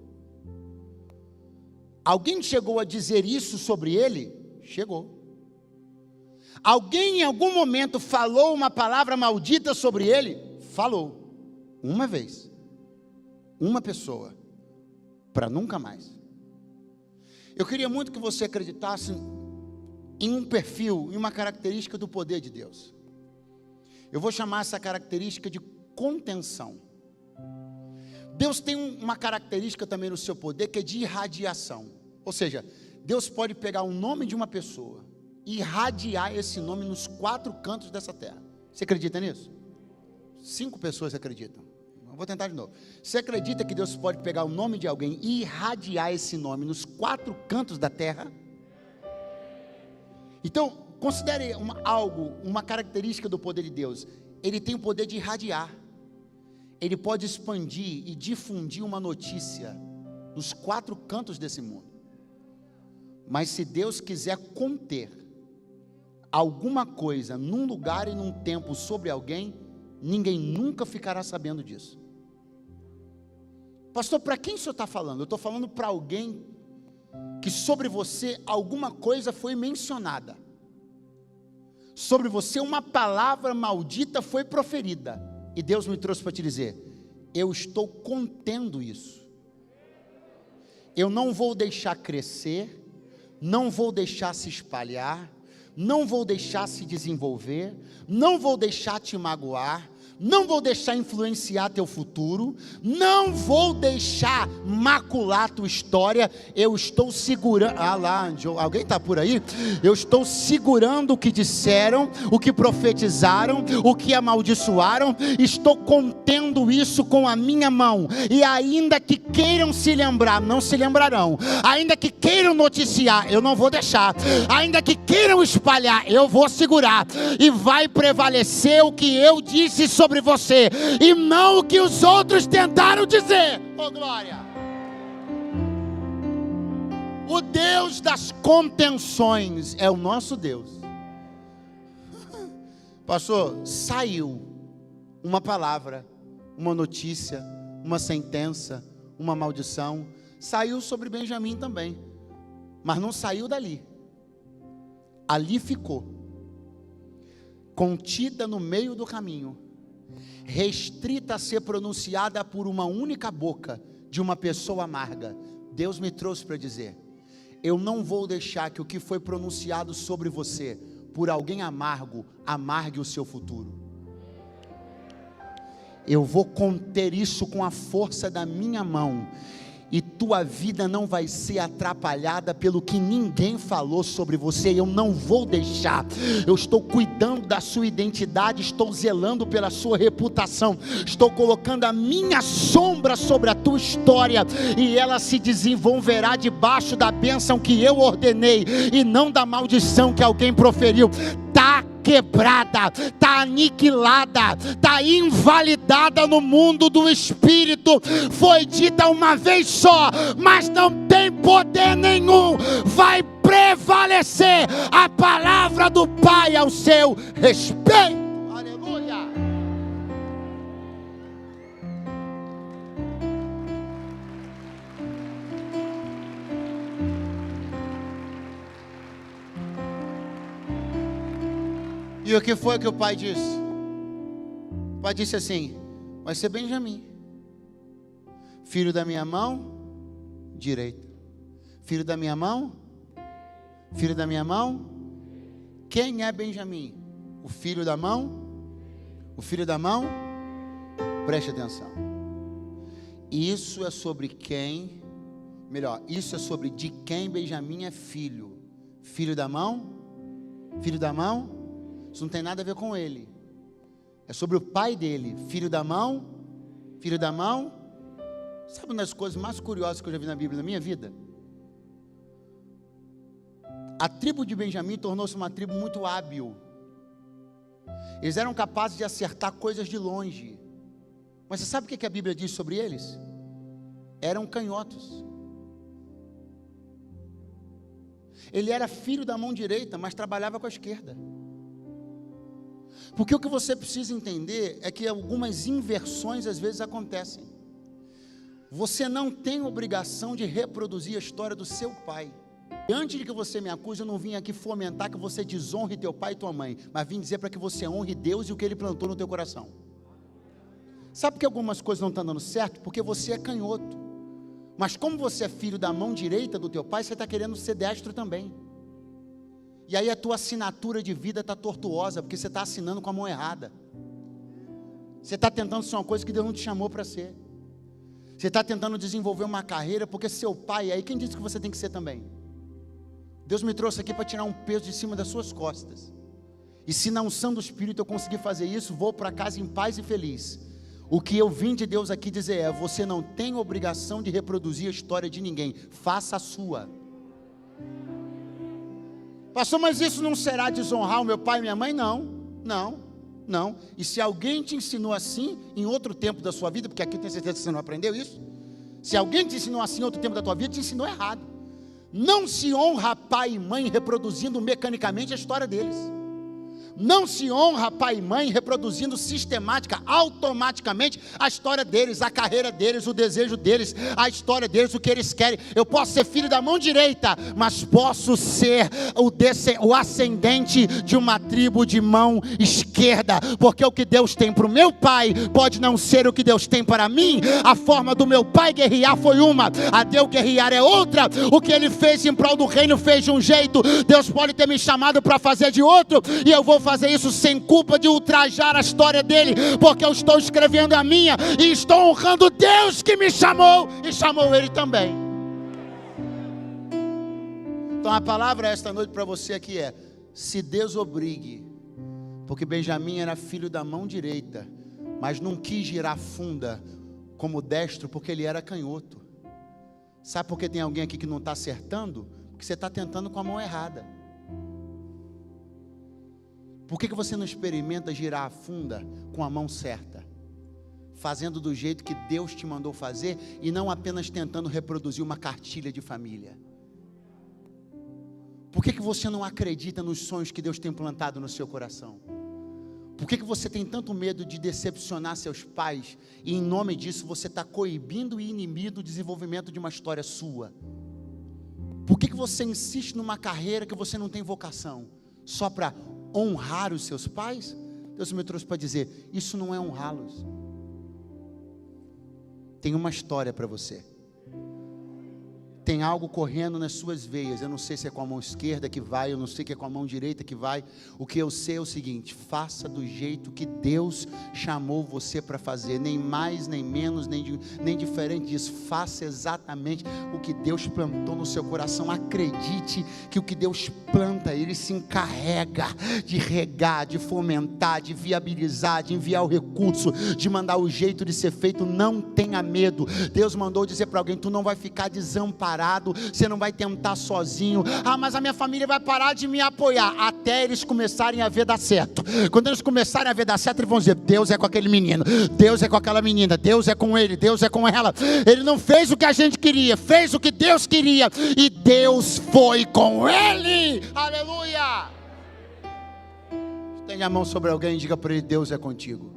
Alguém chegou a dizer isso sobre ele? Chegou. Alguém em algum momento falou uma palavra maldita sobre ele? Falou. Uma vez. Uma pessoa. Para nunca mais. Eu queria muito que você acreditasse em um perfil, em uma característica do poder de Deus. Eu vou chamar essa característica de contenção. Deus tem uma característica também no seu poder, que é de irradiação. Ou seja, Deus pode pegar o nome de uma pessoa e irradiar esse nome nos 4 cantos dessa terra. Você acredita nisso? 5 pessoas acreditam. Eu vou tentar de novo. Você acredita que Deus pode pegar o nome de alguém e irradiar esse nome nos 4 cantos da terra? Então, considere uma característica do poder de Deus. Ele tem o poder de irradiar. Ele pode expandir e difundir uma notícia nos 4 cantos desse mundo. Mas se Deus quiser conter alguma coisa num lugar e num tempo sobre alguém, ninguém nunca ficará sabendo disso. Pastor, para quem o senhor está falando? Eu estou falando para alguém que sobre você alguma coisa foi mencionada. Sobre você uma palavra maldita foi proferida. E Deus me trouxe para te dizer: eu estou contendo isso. Eu não vou deixar crescer, não vou deixar se espalhar, não vou deixar se desenvolver, não vou deixar te magoar, não vou deixar influenciar teu futuro, não vou deixar macular tua história. Eu estou segurando, alguém está por aí? Eu estou segurando o que disseram, o que profetizaram, o que amaldiçoaram, estou contendo isso com a minha mão, e ainda que queiram se lembrar, não se lembrarão, ainda que queiram noticiar, eu não vou deixar, ainda que queiram espalhar, eu vou segurar, e vai prevalecer o que eu disse sobre você, e não o que os outros tentaram dizer. Oh glória! O Deus das contenções é o nosso Deus. Pastor, saiu uma palavra, uma notícia, uma sentença, uma maldição, saiu sobre Benjamim também, mas não saiu dali, ali ficou, contida no meio do caminho, restrita a ser pronunciada por uma única boca de uma pessoa amarga. Deus me trouxe para dizer: eu não vou deixar que o que foi pronunciado sobre você por alguém amargo amargue o seu futuro. Eu vou conter isso com a força da minha mão, e tua vida não vai ser atrapalhada pelo que ninguém falou sobre você. Eu não vou deixar. Eu estou cuidando da sua identidade, estou zelando pela sua reputação, estou colocando a minha sombra sobre a tua história, e ela se desenvolverá debaixo da bênção que eu ordenei, e não da maldição que alguém proferiu. Está quebrada, está aniquilada, está invalidada no mundo do espírito. Foi dita uma vez só, mas não tem poder nenhum. Vai prevalecer a palavra do Pai ao seu respeito. Aleluia. E o que foi que o pai disse? O pai disse assim: vai ser Benjamim, filho da minha mão direita. Filho da minha mão? Filho da minha mão? Quem é Benjamim? O filho da mão? O filho da mão? Preste atenção. Isso é sobre quem, melhor, isso é sobre de quem Benjamim é filho. Filho da mão? Filho da mão? Isso não tem nada a ver com ele. É sobre o pai dele. Filho da mão? Filho da mão? Sabe uma das coisas mais curiosas que eu já vi na Bíblia, na minha vida? A tribo de Benjamim tornou-se uma tribo muito hábil. Eles eram capazes de acertar coisas de longe. Mas você sabe o que a Bíblia diz sobre eles? Eram canhotos. Ele era filho da mão direita, mas trabalhava com a esquerda. Porque o que você precisa entender é que algumas inversões às vezes acontecem. Você não tem obrigação de reproduzir a história do seu pai. E antes de que você me acuse, eu não vim aqui fomentar que você desonre teu pai e tua mãe, mas vim dizer para que você honre Deus e o que Ele plantou no teu coração. Sabe por que algumas coisas não estão dando certo? Porque você é canhoto. Mas como você é filho da mão direita do teu pai, você está querendo ser destro também. E aí a tua assinatura de vida está tortuosa, porque você está assinando com a mão errada. Você está tentando ser uma coisa que Deus não te chamou para ser. Você está tentando desenvolver uma carreira, porque seu pai, aí quem disse que você tem que ser também? Deus me trouxe aqui para tirar um peso de cima das suas costas. E se na unção do Espírito eu conseguir fazer isso, vou para casa em paz e feliz. O que eu vim de Deus aqui dizer é: você não tem obrigação de reproduzir a história de ninguém, faça a sua. Pastor, mas isso não será desonrar o meu pai e minha mãe? Não. E se alguém te ensinou assim, em outro tempo da sua vida, porque aqui eu tenho certeza que você não aprendeu isso. Se alguém te ensinou assim em outro tempo da tua vida, te ensinou errado. Não se honra pai e mãe reproduzindo mecanicamente a história deles. Não se honra pai e mãe reproduzindo sistemática, automaticamente a história deles, a carreira deles, o desejo deles, a história deles, o que eles querem. Eu posso ser filho da mão direita, mas posso ser o ascendente de uma tribo de mão esquerda, porque o que Deus tem para o meu pai pode não ser o que Deus tem para mim. A forma do meu pai guerrear foi uma, a de eu guerrear é outra. O que ele fez em prol do reino fez de um jeito, Deus pode ter me chamado para fazer de outro, e eu vou fazer isso sem culpa de ultrajar a história dele, porque eu estou escrevendo a minha e estou honrando Deus que me chamou e chamou ele também. Então a palavra esta noite para você aqui é: se desobrigue, porque Benjamim era filho da mão direita, mas não quis girar funda como destro, porque ele era canhoto. Sabe por que tem alguém aqui que não está acertando? Porque você está tentando com a mão errada. Por que você não experimenta girar a funda com a mão certa? Fazendo do jeito que Deus te mandou fazer, e não apenas tentando reproduzir uma cartilha de família. Por que você não acredita nos sonhos que Deus tem plantado no seu coração? Por que você tem tanto medo de decepcionar seus pais, e em nome disso você está coibindo e inibindo o desenvolvimento de uma história sua? Por que você insiste numa carreira que você não tem vocação? Só para honrar os seus pais? Deus me trouxe para dizer: isso não é honrá-los. Tem uma história para você. tem algo correndo nas suas veias. Eu não sei se é com a mão esquerda que vai, eu não sei se é com a mão direita que vai. O que eu sei é o seguinte: faça do jeito que Deus chamou você para fazer, nem mais, nem menos, nem diferente disso. Faça exatamente o que Deus plantou no seu coração. Acredite que o que Deus planta, Ele se encarrega de regar, de fomentar, de viabilizar, de enviar o recurso, de mandar o jeito de ser feito. Não tenha medo. Deus mandou dizer para alguém: tu não vai ficar desamparado, você não vai tentar sozinho. Mas a minha família vai parar de me apoiar. Até eles começarem a ver dar certo. Quando eles começarem a ver dar certo, eles vão dizer: Deus é com aquele menino, Deus é com aquela menina, Deus é com ele, Deus é com ela. Ele não fez o que a gente queria, fez o que Deus queria, e Deus foi com ele. Aleluia! Estende a mão sobre alguém e diga para ele: Deus é contigo.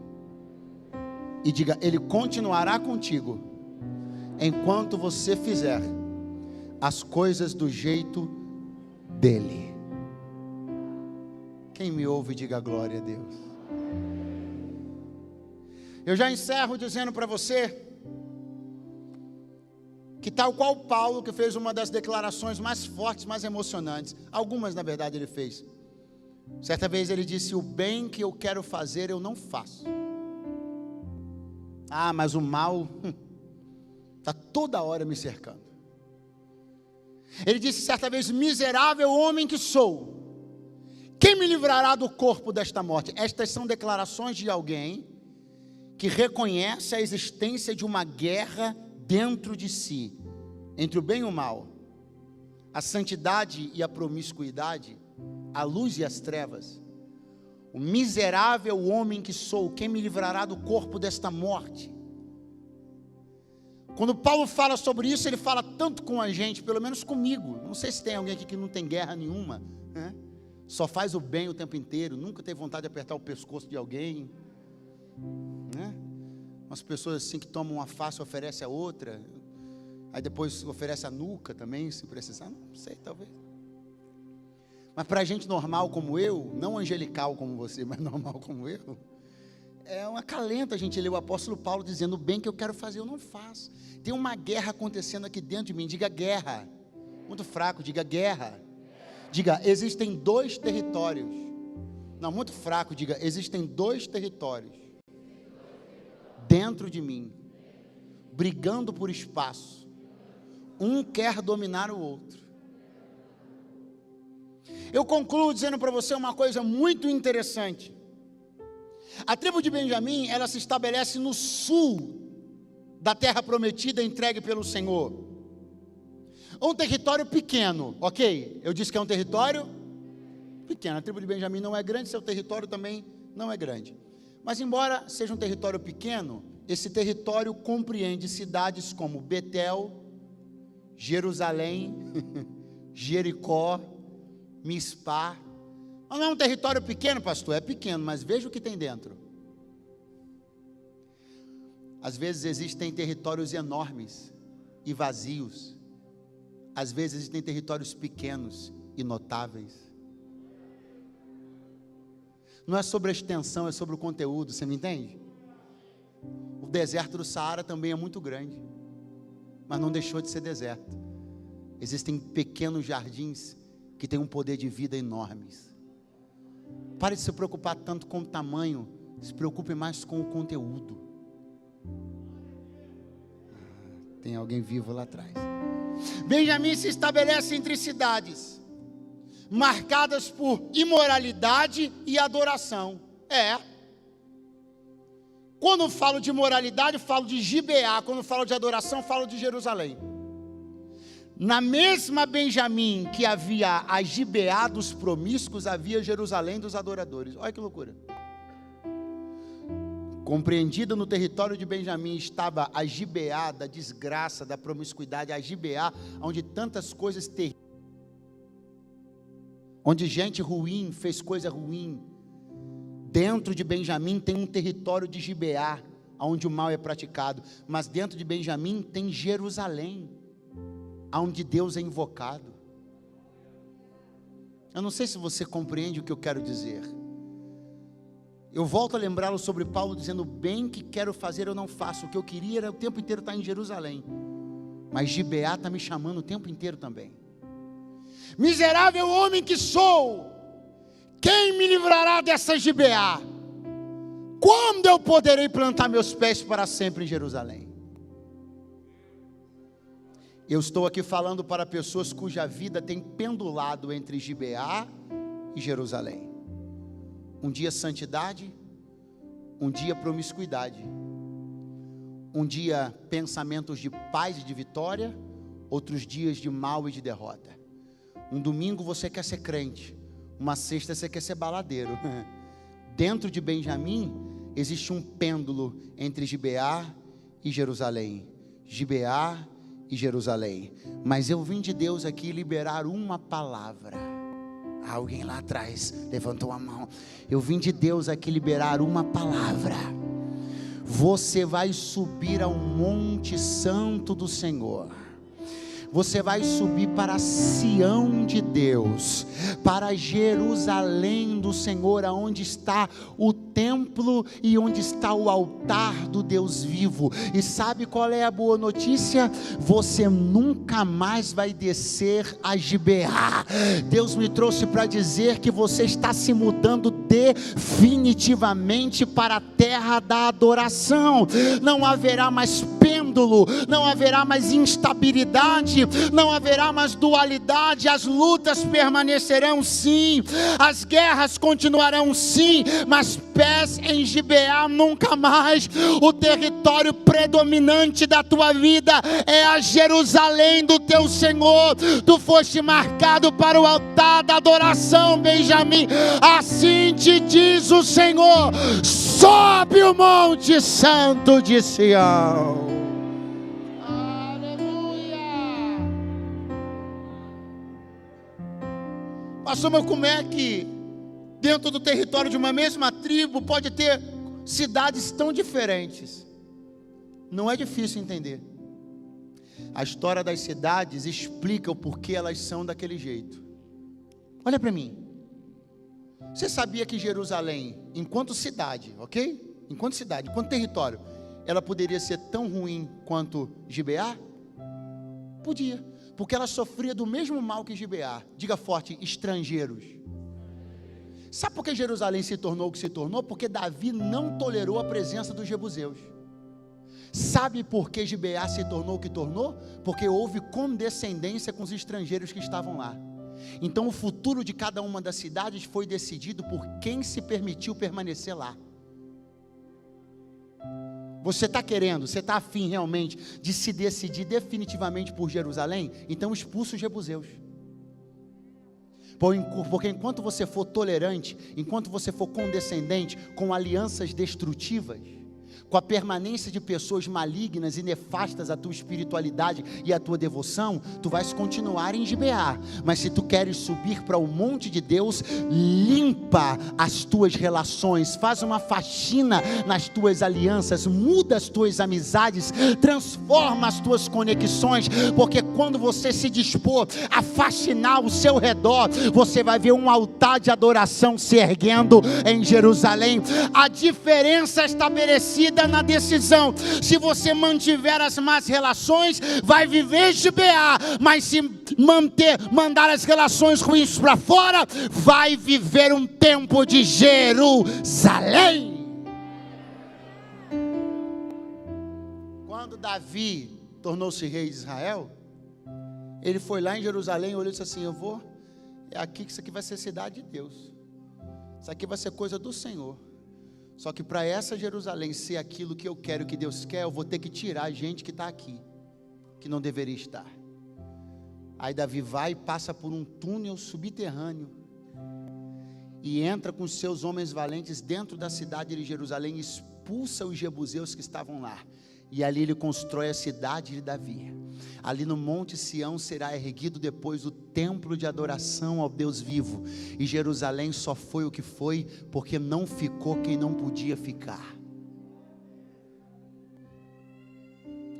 E diga: Ele continuará contigo enquanto você fizer as coisas do jeito dele. Quem me ouve, diga glória a Deus. Eu já encerro dizendo para você que, tal qual Paulo, que fez uma das declarações mais fortes, mais emocionantes, algumas na verdade ele fez. Certa vez ele disse: o bem que eu quero fazer eu não faço. Mas o mal está toda hora me cercando. Ele disse certa vez: miserável homem que sou, quem me livrará do corpo desta morte? Estas são declarações de alguém que reconhece a existência de uma guerra dentro de si, entre o bem e o mal, a santidade e a promiscuidade, a luz e as trevas. O miserável homem que sou, quem me livrará do corpo desta morte? Quando Paulo fala sobre isso, ele fala tanto com a gente, pelo menos comigo. Não sei se tem alguém aqui que não tem guerra nenhuma, né? Só faz o bem o tempo inteiro, nunca teve vontade de apertar o pescoço de alguém, né? Umas pessoas assim que tomam uma face, oferece a outra, aí depois oferece a nuca também, se precisar, não sei, talvez. Mas para gente normal como eu, não angelical como você, mas normal como eu, é um acalento a gente ler o apóstolo Paulo dizendo: o bem que eu quero fazer eu não faço. Tem uma guerra acontecendo aqui dentro de mim. Diga guerra. Muito fraco, diga guerra. Diga: existem dois territórios. Não, muito fraco, diga: existem dois territórios dentro de mim, brigando por espaço. Um quer dominar o outro. Eu concluo dizendo para você uma coisa muito interessante. A tribo de Benjamim, ela se estabelece no sul da terra prometida entregue pelo Senhor. Um território pequeno, ok? Eu disse que é um território pequeno. A tribo de Benjamim não é grande, seu território também não é grande. Mas embora seja um território pequeno, esse território compreende cidades como Betel, Jerusalém, Jericó, Mispá. Não é um território pequeno, pastor? É pequeno, mas veja o que tem dentro. Às vezes existem territórios enormes e vazios. Às vezes existem territórios pequenos e notáveis. Não é sobre a extensão, é sobre o conteúdo, você me entende? O deserto do Saara também é muito grande, mas não deixou de ser deserto. Existem pequenos jardins que têm um poder de vida enormes. Pare de se preocupar tanto com o tamanho, se preocupe mais com o conteúdo. Tem alguém vivo lá atrás. Benjamim se estabelece entre cidades marcadas por imoralidade e adoração. Quando eu falo de moralidade, eu falo de Gibeá. Quando eu falo de adoração, eu falo de Jerusalém. Na mesma Benjamim que havia a Gibeá dos promíscuos, havia Jerusalém dos adoradores. Olha que loucura. Compreendida no território de Benjamim estava a Gibeá da desgraça, da promiscuidade, a Gibeá onde tantas coisas terríveis, onde gente ruim fez coisa ruim. Dentro de Benjamim tem um território de Gibeá, onde o mal é praticado, mas dentro de Benjamim tem Jerusalém, onde Deus é invocado. Eu não sei se você compreende o que eu quero dizer. Eu volto a lembrá-lo sobre Paulo dizendo: o bem que quero fazer eu não faço. O que eu queria era o tempo inteiro estar em Jerusalém. mas Gibeá está me chamando o tempo inteiro também. Miserável homem que sou, quem me livrará dessa Gibeá? Quando eu poderei plantar meus pés para sempre em Jerusalém? Eu estou aqui falando para pessoas cuja vida tem pendulado entre Gibeá e Jerusalém. Um dia santidade, um dia promiscuidade, um dia pensamentos de paz e de vitória, outros dias de mal e de derrota. Um domingo você quer ser crente, uma sexta você quer ser baladeiro. Dentro de Benjamim existe um pêndulo entre Gibeá e Jerusalém. Gibeá e Jerusalém. Mas eu vim de Deus aqui liberar uma palavra. Alguém lá atrás levantou a mão. Eu vim de Deus aqui liberar uma palavra. Você vai subir ao Monte Santo do Senhor. Você vai subir para Sião de Deus, para Jerusalém do Senhor, aonde está o templo e onde está o altar do Deus vivo. E sabe qual é a boa notícia? Você nunca mais vai descer a Gibeá. Deus me trouxe para dizer que você está se mudando definitivamente para a terra da adoração. Não haverá mais pêndulo, não haverá mais instabilidade, não haverá mais dualidade. As lutas permanecerão sim, as guerras continuarão sim, mas pés em Gibeá nunca mais. O território predominante da tua vida é a Jerusalém do teu Senhor. Tu foste marcado para o altar da adoração, Benjamim. Assim te diz o Senhor: sobe o Monte Santo de Sião. Pastor, mas como é que dentro do território de uma mesma tribo pode ter cidades tão diferentes? Não é difícil entender. A história das cidades explica o porquê elas são daquele jeito. Olha para mim. Você sabia que Jerusalém, enquanto cidade, ok? Enquanto cidade, enquanto território, ela poderia ser tão ruim quanto Gibeá? Podia. Porque ela sofria do mesmo mal que Gibeá. Diga forte: estrangeiros. Sabe por que Jerusalém se tornou o que se tornou? Porque Davi não tolerou a presença dos jebuseus. Sabe por que Gibeá se tornou o que tornou? Porque houve condescendência com os estrangeiros que estavam lá. Então o futuro de cada uma das cidades foi decidido por quem se permitiu permanecer lá. Você está querendo, você está afim realmente de se decidir definitivamente por Jerusalém? Então expulsa os jebuseus. Porque enquanto você for tolerante, enquanto você for condescendente com alianças destrutivas, com a permanência de pessoas malignas e nefastas à tua espiritualidade e à tua devoção, tu vais continuar em Gibeá. Mas se tu queres subir para o monte de Deus, limpa as tuas relações, faz uma faxina nas tuas alianças, muda as tuas amizades, transforma as tuas conexões, porque quando você se dispor a faxinar o seu redor, você vai ver um altar de adoração se erguendo em Jerusalém. A diferença estabelecida na decisão: se você mantiver as más relações, vai viver Gibeá, mas se mandar as relações ruins para fora, vai viver um tempo de Jerusalém. Quando Davi tornou-se rei de Israel, ele foi lá em Jerusalém e olhou e disse assim: é aqui que isso aqui vai ser cidade de Deus, isso aqui vai ser coisa do Senhor. Só que para essa Jerusalém ser aquilo que eu quero, que Deus quer, eu vou ter que tirar a gente que está aqui, que não deveria estar. Aí Davi vai e passa por um túnel subterrâneo e entra com seus homens valentes dentro da cidade de Jerusalém e expulsa os jebuseus que estavam lá. E ali ele constrói a cidade de Davi. Ali no Monte Sião será erguido depois o templo de adoração ao Deus vivo. E Jerusalém só foi o que foi porque não ficou quem não podia ficar.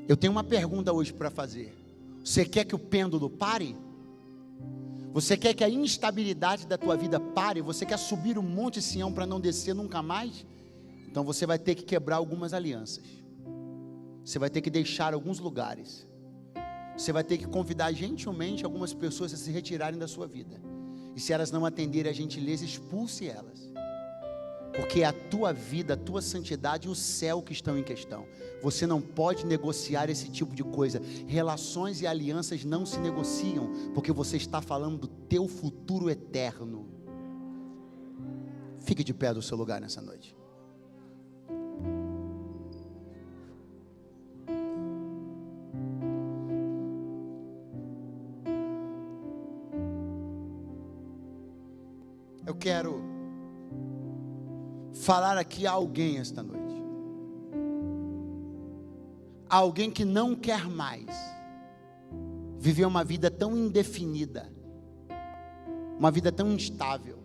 Eu tenho uma pergunta hoje para fazer. Você quer que o pêndulo pare? Você quer que a instabilidade da tua vida pare? Você quer subir o Monte Sião para não descer nunca mais? Então você vai ter que quebrar algumas alianças. Você vai ter que deixar alguns lugares. você vai ter que convidar gentilmente algumas pessoas a se retirarem da sua vida. E se elas não atenderem a gentileza, expulse elas. Porque é a tua vida, a tua santidade e o céu que estão em questão. Você não pode negociar esse tipo de coisa. Relações e alianças não se negociam, porque você está falando do teu futuro eterno. Fique de pé do seu lugar nessa noite. Eu quero falar aqui a alguém esta noite. Alguém que não quer mais viver uma vida tão indefinida, uma vida tão instável.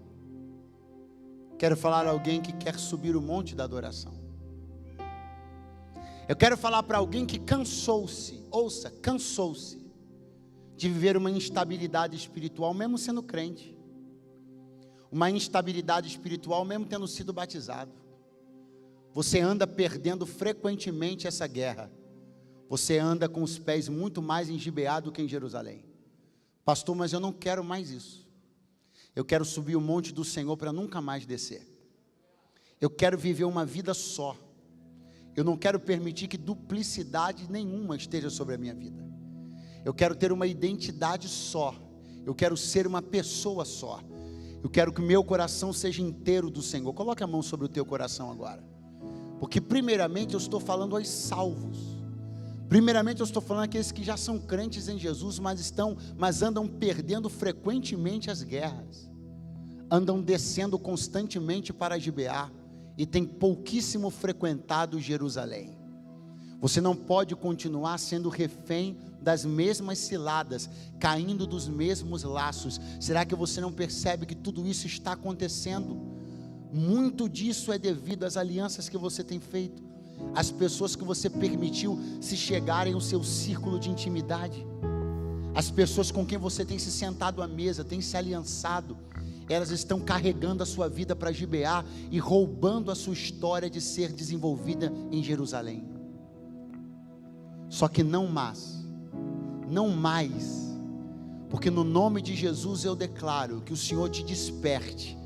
Quero falar a alguém que quer subir o monte da adoração. Eu quero falar para alguém que cansou-se, ouça, cansou-se de viver uma instabilidade espiritual, mesmo sendo crente. Uma instabilidade espiritual, mesmo tendo sido batizado. Você anda perdendo frequentemente essa guerra. Você anda com os pés muito mais em Gibeá do que em Jerusalém. Pastor, mas eu não quero mais isso. Eu quero subir o monte do Senhor para nunca mais descer. Eu quero viver uma vida só. Eu não quero permitir que duplicidade nenhuma esteja sobre a minha vida. Eu quero ter uma identidade só. Eu quero ser uma pessoa só. Eu quero que o meu coração seja inteiro do Senhor. Coloque a mão sobre o teu coração agora. Porque primeiramente eu estou falando aos salvos. Primeiramente eu estou falando àqueles que já são crentes em Jesus, mas andam perdendo frequentemente as guerras. Andam descendo constantemente para Gibeá e tem pouquíssimo frequentado Jerusalém. Você não pode continuar sendo refém das mesmas ciladas, caindo dos mesmos laços. Será que você não percebe que tudo isso está acontecendo? Muito disso é devido às alianças que você tem feito, às pessoas que você permitiu se chegarem ao seu círculo de intimidade, as pessoas com quem você tem se sentado à mesa, tem se aliançado. Elas estão carregando a sua vida para Gibeá e roubando a sua história de ser desenvolvida em Jerusalém. Só que não mais, porque no nome de Jesus eu declaro que o Senhor te desperte,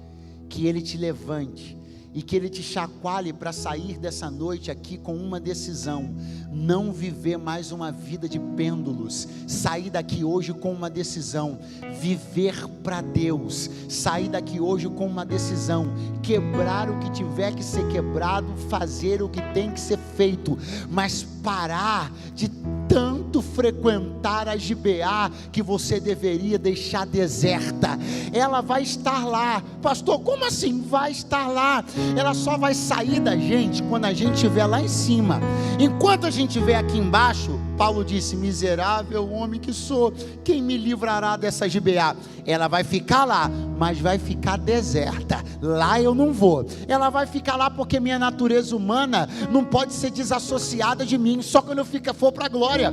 que Ele te levante e que Ele te chacoalhe para sair dessa noite aqui com uma decisão: não viver mais uma vida de pêndulos. Sair daqui hoje com uma decisão: viver para Deus. Sair daqui hoje com uma decisão: quebrar o que tiver que ser quebrado, fazer o que tem que ser feito, mas parar de tanto frequentar a Gibeá que você deveria deixar deserta. Ela vai estar lá. Pastor, como assim vai estar lá? Ela só vai sair da gente quando a gente estiver lá em cima. Enquanto a gente estiver aqui embaixo, Paulo disse: miserável homem que sou, quem me livrará dessa Gibeá? Ela vai ficar lá, mas vai ficar deserta. Lá eu não vou. Ela vai ficar lá porque minha natureza humana não pode ser desassociada de mim. Só quando eu for para a glória.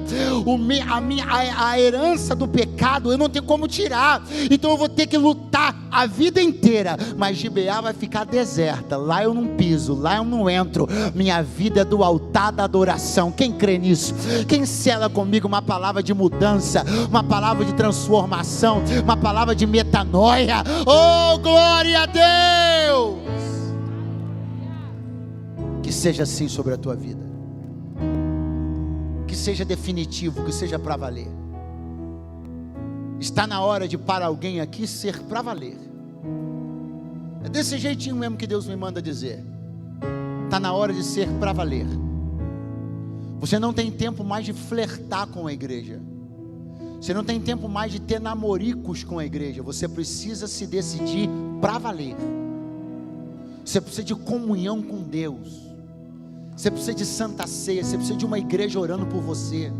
A herança do pecado eu não tenho como tirar. Então eu vou ter que lutar a vida inteira. Mas Gibeá vai ficar deserta. Lá eu não piso, lá eu não entro. Minha vida é do altar da adoração. Quem crê nisso? Quem sela comigo uma palavra de mudança, uma palavra de transformação, uma palavra de metanoia? Oh, glória a Deus! Que seja assim sobre a tua vida, que seja definitivo, que seja para valer. Está na hora de para alguém aqui ser para valer. É desse jeitinho mesmo que Deus me manda dizer. Está na hora de ser para valer. Você não tem tempo mais de flertar com a igreja. Você não tem tempo mais de ter namoricos com a igreja. Você precisa se decidir para valer. Você precisa de comunhão com Deus. Você precisa de santa ceia. Você precisa de uma igreja orando por você.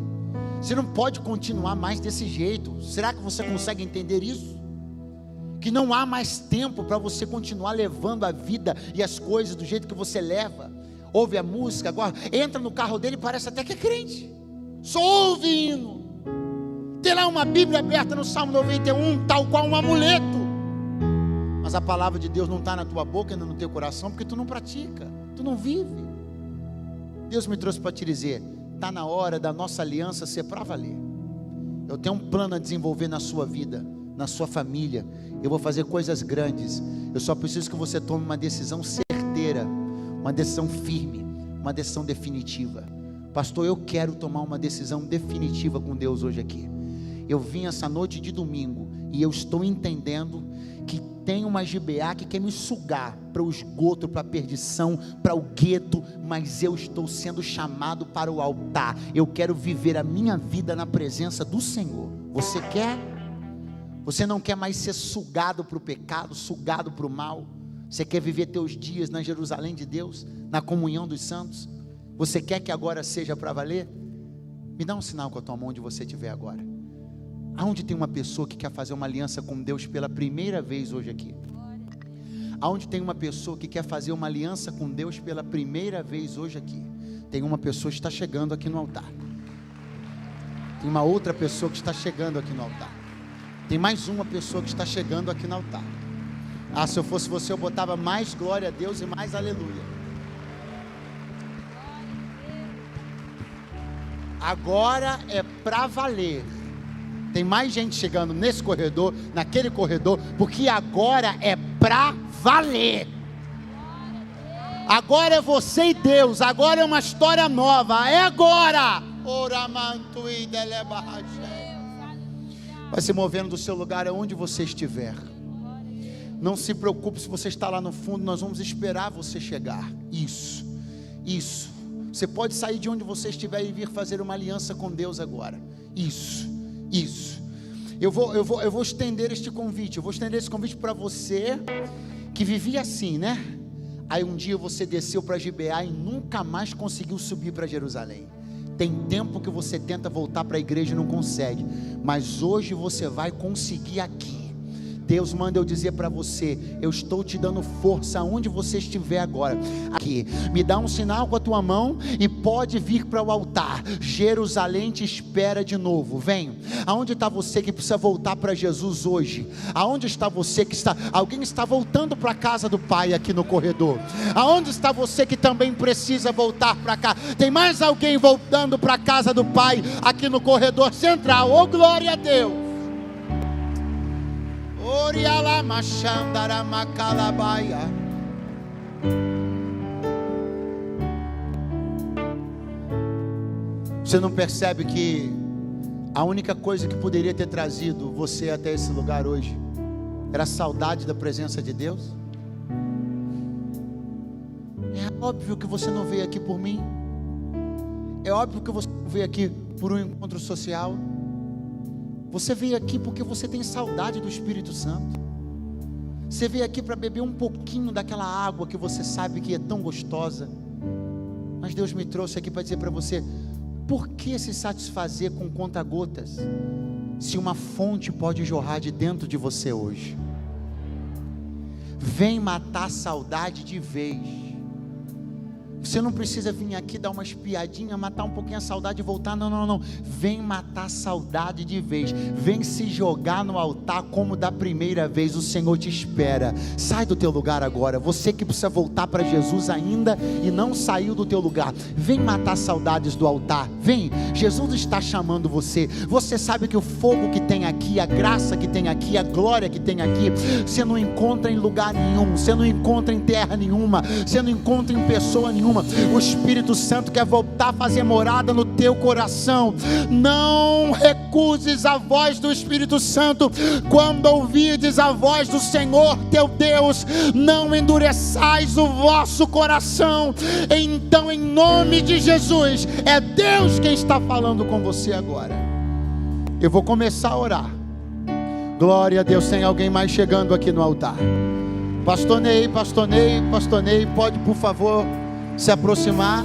Você não pode continuar mais desse jeito. Será que você consegue entender isso? Que não há mais tempo para você continuar levando a vida e as coisas do jeito que você leva. Ouve a música, agora entra no carro dele e parece até que é crente. Só ouve hino. Tem lá uma Bíblia aberta no Salmo 91, tal qual um amuleto. Mas a palavra de Deus não está na tua boca, ainda no teu coração, porque tu não pratica, tu não vive. Deus me trouxe para te dizer: está na hora da nossa aliança ser para valer. Eu tenho um plano a desenvolver na sua vida, na sua família. Eu vou fazer coisas grandes. Eu só preciso que você tome uma decisão certeira, uma decisão firme, uma decisão definitiva. Pastor, eu quero tomar uma decisão definitiva com Deus hoje aqui. Eu vim essa noite de domingo e eu estou entendendo que tem uma GBA que quer me sugar para o esgoto, para a perdição, para o gueto, mas eu estou sendo chamado para o altar. Eu quero viver a minha vida na presença do Senhor. Você quer? Você não quer mais ser sugado para o pecado, sugado para o mal? Você quer viver teus dias na Jerusalém de Deus, na comunhão dos santos? Você quer que agora seja para valer? Me dá um sinal com a tua mão onde você estiver agora. Aonde tem uma pessoa que quer fazer uma aliança com Deus pela primeira vez hoje aqui? Aonde tem uma pessoa que quer fazer uma aliança com Deus pela primeira vez hoje aqui? Tem uma pessoa que está chegando aqui no altar. Tem uma outra pessoa que está chegando aqui no altar. Tem mais uma pessoa que está chegando aqui no altar. Ah, se eu fosse você, eu botava mais glória a Deus e mais aleluia. Agora é para valer. Tem mais gente chegando nesse corredor, naquele corredor, porque agora é para valer. Agora é você e Deus, agora é uma história nova, é agora. Vai se movendo do seu lugar aonde você estiver. Não se preocupe se você está lá no fundo, nós vamos esperar você chegar. Isso. Você pode sair de onde você estiver e vir fazer uma aliança com Deus agora. Isso. Eu vou estender este convite. Eu vou estender esse convite para você que vivia assim, né? Aí um dia você desceu para GBA e nunca mais conseguiu subir para Jerusalém. Tem tempo que você tenta voltar para a igreja e não consegue, mas hoje você vai conseguir aqui. Deus manda eu dizer para você, eu estou te dando força aonde você estiver agora. Aqui, me dá um sinal com a tua mão e pode vir para o altar. Jerusalém te espera de novo. Vem. Aonde está você que precisa voltar para Jesus hoje? Aonde está você que está? Alguém está voltando para a casa do Pai aqui no corredor. Aonde está você que também precisa voltar para cá? Tem mais alguém voltando para a casa do Pai aqui no corredor central? Oh, glória a Deus! Você não percebe que a única coisa que poderia ter trazido você até esse lugar hoje era a saudade da presença de Deus? É óbvio que você não veio aqui por mim. É óbvio que você não veio aqui por um encontro social. Você veio aqui porque você tem saudade do Espírito Santo. Você veio aqui para beber um pouquinho daquela água que você sabe que é tão gostosa. Mas Deus me trouxe aqui para dizer para você: por que se satisfazer com conta-gotas, se uma fonte pode jorrar de dentro de você hoje? Vem matar a saudade de vez. Você não precisa vir aqui dar uma espiadinha, matar um pouquinho a saudade e voltar. Não. Vem matar a saudade de vez. Vem se jogar no altar como da primeira vez. O Senhor te espera. Sai do teu lugar agora. Você que precisa voltar para Jesus ainda e não saiu do teu lugar. Vem matar saudades do altar. Vem. Jesus está chamando você. Você sabe que o fogo que tem aqui, a graça que tem aqui, a glória que tem aqui, você não encontra em lugar nenhum. Você não encontra em terra nenhuma. Você não encontra em pessoa nenhuma. O Espírito Santo quer voltar a fazer morada no teu coração. Não recuses a voz do Espírito Santo. Quando ouvirdes a voz do Senhor teu Deus, não endureçais o vosso coração. Então, em nome de Jesus, é Deus quem está falando com você agora. Eu vou começar a orar. Glória a Deus. Tem alguém mais chegando aqui no altar? Pastor Ney, pode por favor se aproximar.